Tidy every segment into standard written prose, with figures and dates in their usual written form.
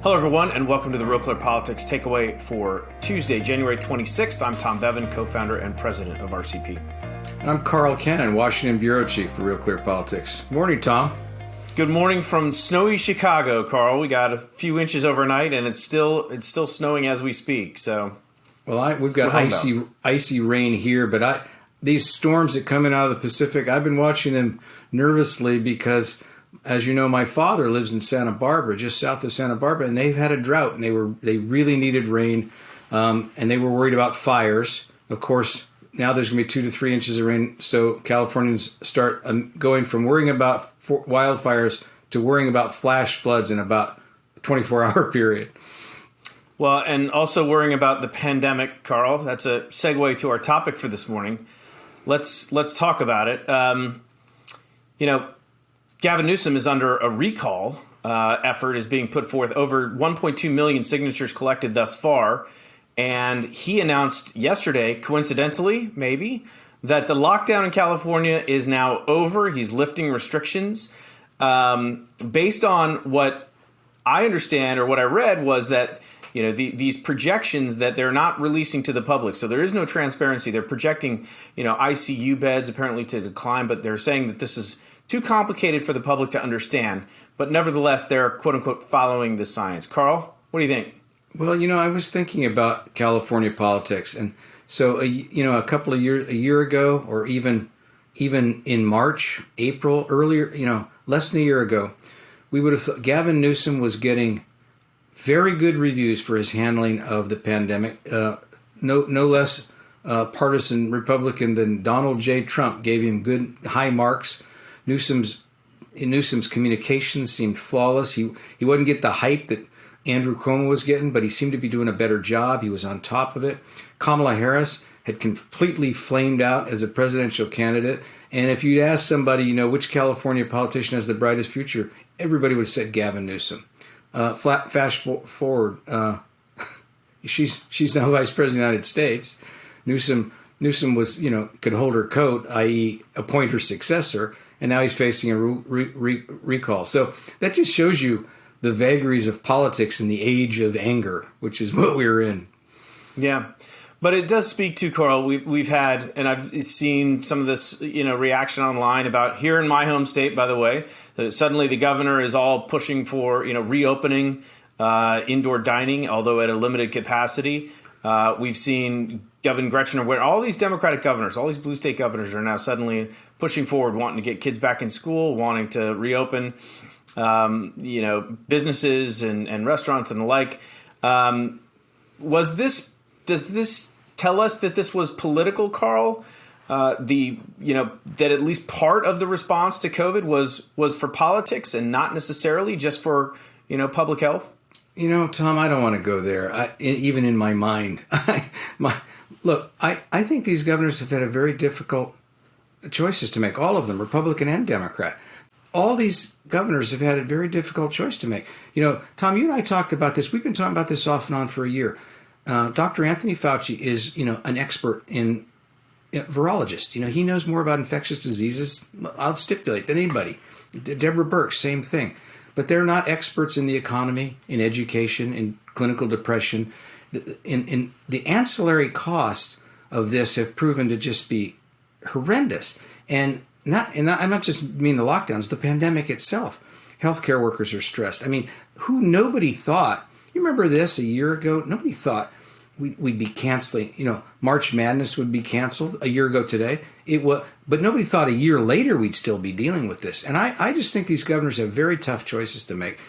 Hello, everyone, and welcome to the RealClearPolitics Takeaway for Tuesday, January 26th. I'm Tom Bevan, co-founder and president of RCP. And I'm Carl Cannon, Washington Bureau Chief for Real Clear Politics. Morning, Tom. Good morning from snowy Chicago, Carl. We got a few inches overnight, and it's still snowing as we speak. So, well, we've got icy rain here, but these storms that come in out of the Pacific, I've been watching them nervously because, as you know, my father lives in Santa Barbara, just south of Santa Barbara, and they've had a drought, and they really needed rain, and they were worried about fires. Of course, now there's going to be 2 to 3 inches of rain, so Californians start going from worrying about wildfires to worrying about flash floods in about a 24-hour period. Well, and also worrying about the pandemic, Carl. That's a segue to our topic for this morning. Let's talk about it. Gavin Newsom is under a recall effort is being put forth. Over 1.2 million signatures collected thus far. And he announced yesterday, coincidentally, maybe, that the lockdown in California is now over. He's lifting restrictions. Based on what I understand or what I read was that, these projections that they're not releasing to the public. So there is no transparency. They're projecting, ICU beds apparently to decline, but they're saying that this is too complicated for the public to understand, but nevertheless, they're quote unquote following the science. Carl, what do you think? Well, I was thinking about California politics, and so a year ago, or even in March, April, earlier, less than a year ago, we would have thought Gavin Newsom was getting very good reviews for his handling of the pandemic. No less partisan Republican than Donald J. Trump gave him good high marks. Newsom's communications seemed flawless. He wouldn't get the hype that Andrew Cuomo was getting, but he seemed to be doing a better job. He was on top of it. Kamala Harris had completely flamed out as a presidential candidate. And if you'd ask somebody, which California politician has the brightest future, everybody would have said Gavin Newsom. Fast forward, she's now vice president of the United States. Newsom was, could hold her coat, i.e. appoint her successor. And now he's facing a recall. So that just shows you the vagaries of politics in the age of anger, which is what we're in. Yeah, but it does speak to, Carl, we've had, and I've seen some of this, reaction online about here in my home state, by the way, that suddenly the governor is all pushing for, reopening indoor dining, although at a limited capacity. We've seen Governor Gretchen, where all these Democratic governors, all these blue state governors are now suddenly pushing forward, wanting to get kids back in school, wanting to reopen, businesses and restaurants and the like. Does this tell us that this was political, Carl? That at least part of the response to COVID was for politics and not necessarily just for, public health? Tom, I don't want to go there. Even in my mind, I think these governors have had a very difficult choices to make, all of them, Republican and Democrat. All these governors have had a very difficult choice to make. Tom, you and I talked about this. We've been talking about this off and on for a year. Dr. Anthony Fauci is, an expert in virologist. He knows more about infectious diseases, I'll stipulate, than anybody. Deborah Birx, same thing. But they're not experts in the economy, in education, in clinical depression. In the ancillary costs of this have proven to just be horrendous. And I'm not just mean the lockdowns, the pandemic itself. Healthcare workers are stressed. Nobody thought, you remember this a year ago? Nobody thought we'd be canceling, March Madness would be canceled a year ago today. But nobody thought a year later we'd still be dealing with this. And I just think these governors have very tough choices to make.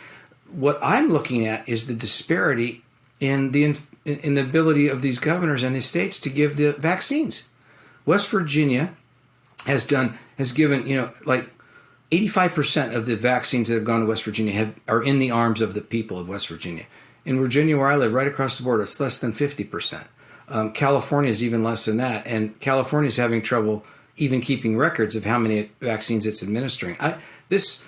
What I'm looking at is the disparity in the ability of these governors and the states to give the vaccines. West Virginia has given, 85% of the vaccines that have gone to West Virginia are in the arms of the people of West Virginia. In Virginia, where I live, right across the border, it's less than 50%. California is even less than that, and California is having trouble even keeping records of how many vaccines it's administering. This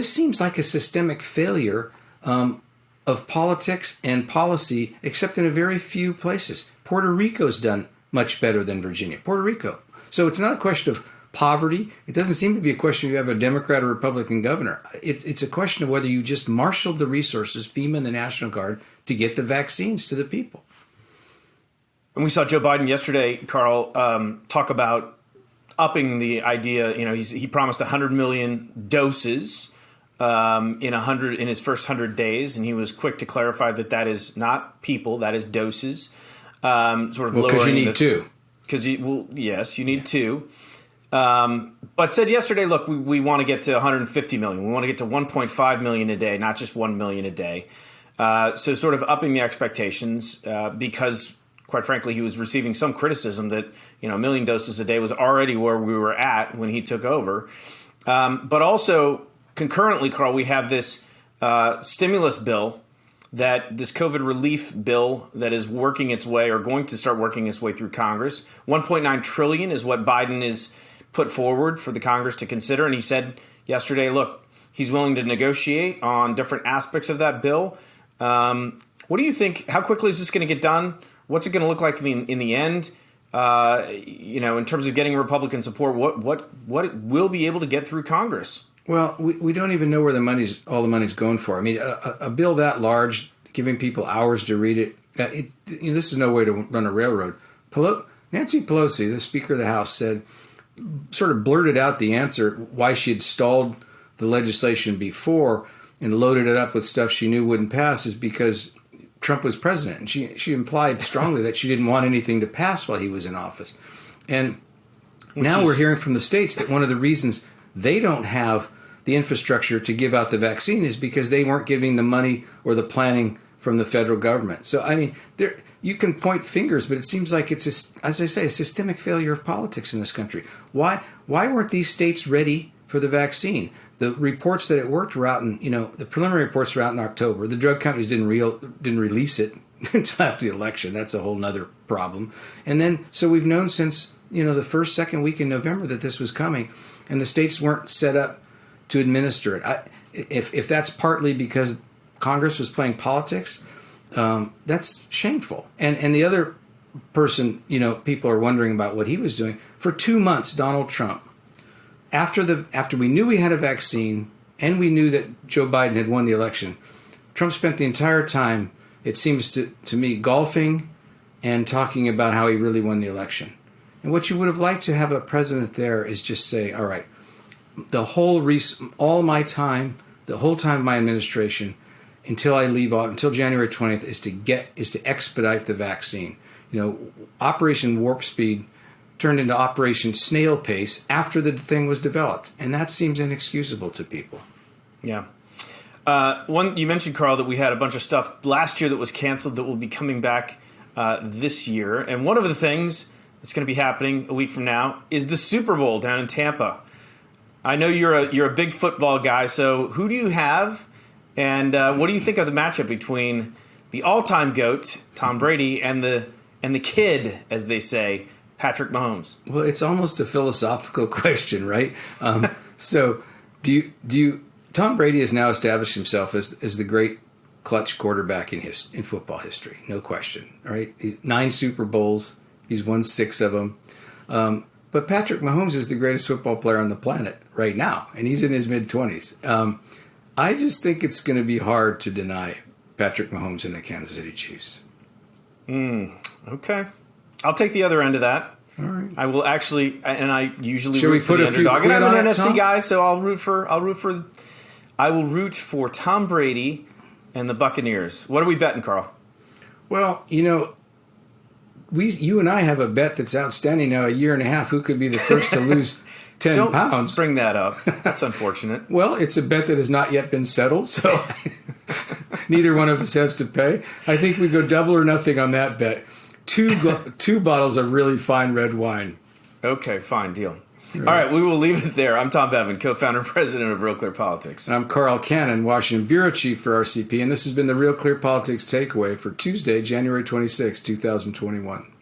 seems like a systemic failure of politics and policy, except in a very few places. Puerto Rico's done much better than Virginia. Puerto Rico. So it's not a question of poverty. It doesn't seem to be a question if you have a Democrat or Republican governor. It's a question of whether you just marshaled the resources, FEMA and the National Guard, to get the vaccines to the people. And we saw Joe Biden yesterday, Carl, talk about upping the idea. You know, he promised 100 million doses in his first 100 days, and he was quick to clarify that that is not people, that is doses. Because you need two. Because yes, you need two. But said yesterday, look, we want to get to 150 million. We want to get to 1.5 million a day, not just 1 million a day. So sort of upping the expectations because, quite frankly, he was receiving some criticism that, you know, 1 million doses a day was already where we were at when he took over. But also, concurrently, Carl, we have this stimulus bill, this COVID relief bill that is working its way or going to start working its way through Congress. 1.9 trillion is what Biden is put forward for the Congress to consider. And he said yesterday, look, he's willing to negotiate on different aspects of that bill. What do you think? How quickly is this going to get done? What's it going to look like in the end? You know, in terms of getting Republican support, what it will be able to get through Congress? Well, we don't even know where all the money's going for. I mean, a bill that large, giving people hours to read it, this is no way to run a railroad. Nancy Pelosi, the Speaker of the House, sort of blurted out the answer why she had stalled the legislation before and loaded it up with stuff she knew wouldn't pass is because Trump was president. And she implied strongly that she didn't want anything to pass while he was in office. And we're hearing from the states that one of the reasons they don't have the infrastructure to give out the vaccine is because they weren't giving the money or the planning from the federal government. So, I mean, you can point fingers, but it seems like it's, as I say, a systemic failure of politics in this country. Why weren't these states ready for the vaccine? The reports that it worked were out in, the preliminary reports were out in October. The drug companies didn't release it until after the election. That's a whole nother problem. And then, so we've known since, the first, second week in November that this was coming, and the states weren't set up to administer it. If that's partly because Congress was playing politics, that's shameful. And the other person, people are wondering about what he was doing. For 2 months, Donald Trump, after we knew we had a vaccine and we knew that Joe Biden had won the election, Trump spent the entire time, it seems to me, golfing and talking about how he really won the election. And what you would have liked to have a president there is just say, all right, all my time, the whole time of my administration, until I leave off, until January 20th, is to expedite the vaccine. Operation Warp Speed turned into Operation Snail Pace after the thing was developed, and that seems inexcusable to people. Yeah. You mentioned, Carl, that we had a bunch of stuff last year that was canceled that will be coming back this year, and one of the things that's going to be happening a week from now is the Super Bowl down in Tampa. I know you're a big football guy, so who do you have, and what do you think of the matchup between the all-time GOAT, Tom Brady, and the kid, as they say, Patrick Mahomes? Well, it's almost a philosophical question, right? So do you Tom Brady has now established himself as the great clutch quarterback in football history, no question, right? 9 Super Bowls, he's won 6 of them. But Patrick Mahomes is the greatest football player on the planet right now, and he's in his mid-20s. I just think it's going to be hard to deny Patrick Mahomes and the Kansas City Chiefs. Okay. I'll take the other end of that. All right. I will actually, and I usually Should root we for put the a few underdog. quid And on I'm an it, NFC Tom? guy, so I will root for Tom Brady and the Buccaneers. What are we betting, Carl? Well, you and I have a bet that's outstanding now, a year and a half. Who could be the first to lose 10 pounds? Don't bring that up. That's unfortunate. Well, it's a bet that has not yet been settled, so neither one of us has to pay. I think we go double or nothing on that bet. Two bottles of really fine red wine. Okay, fine, deal. All right, we will leave it there. I'm Tom Bevan, co-founder and president of Real Clear Politics. And I'm Carl Cannon, Washington Bureau Chief for RCP, and this has been the Real Clear Politics Takeaway for Tuesday, January 26, 2021.